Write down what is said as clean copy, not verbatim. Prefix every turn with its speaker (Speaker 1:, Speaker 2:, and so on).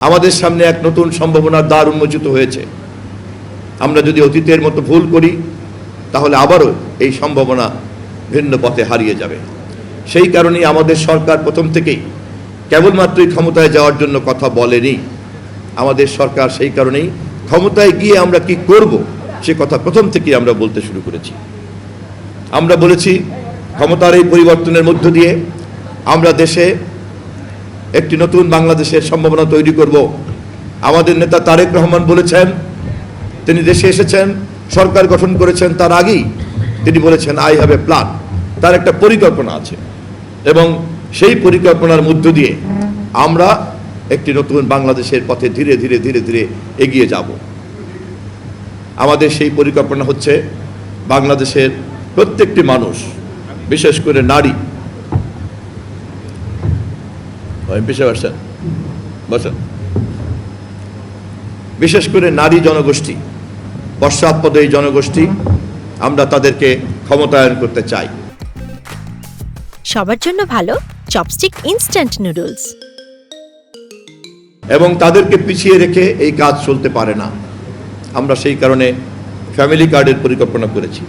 Speaker 1: আমাদের সামনে এক নতুন সম্ভাবনার দ্বার উন্মোচিত হয়েছে। আমরা যদি অতীতের মতো ভুল করি তাহলে আবারও এই সম্ভাবনা ভিন্ন পথে হারিয়ে যাবে। সেই কারণেই আমাদের সরকার প্রথম থেকেই কেবলমাত্রই ক্ষমতায় যাওয়ার জন্য কথা বলেনি। আমাদের সরকার সেই কারণেই ক্ষমতায় গিয়ে আমরা কি করব সে কথা প্রথম থেকেই আমরা বলতে শুরু করেছি। আমরা বলেছি ক্ষমতার এই পরিবর্তনের মধ্য দিয়ে আমরা দেশে একটি নতুন বাংলাদেশের সম্ভাবনা তৈরি করব। আমাদের নেতা তারেক রহমান বলেছেন, তিনি দেশে এসেছেন, সরকার গঠন করেছেন, তার আগেই তিনি বলেছেন আই হ্যাভ এ প্ল্যান, তার একটা পরিকল্পনা আছে এবং সেই পরিকল্পনার মধ্য দিয়ে আমরা একটি নতুন বাংলাদেশের পথে ধীরে ধীরে ধীরে ধীরে এগিয়ে যাব। আমাদের সেই পরিকল্পনা হচ্ছে বাংলাদেশের প্রত্যেকটি মানুষ, বিশেষ করে নারী, বিশেষ করে নারী জনগোষ্ঠী, পশ্চাৎপদ এই জনগোষ্ঠী, আমরা তাদেরকে ক্ষমতায়ন করতে চাই।
Speaker 2: সবার জন্য ভালো চপস্টিক ইনস্ট্যান্ট নুডলস,
Speaker 1: এবং তাদেরকে পিছিয়ে রেখে এই কাজ চলতে পারে না। আমরা সেই কারণে ফ্যামিলি কার্ডের পরিকল্পনা করেছি।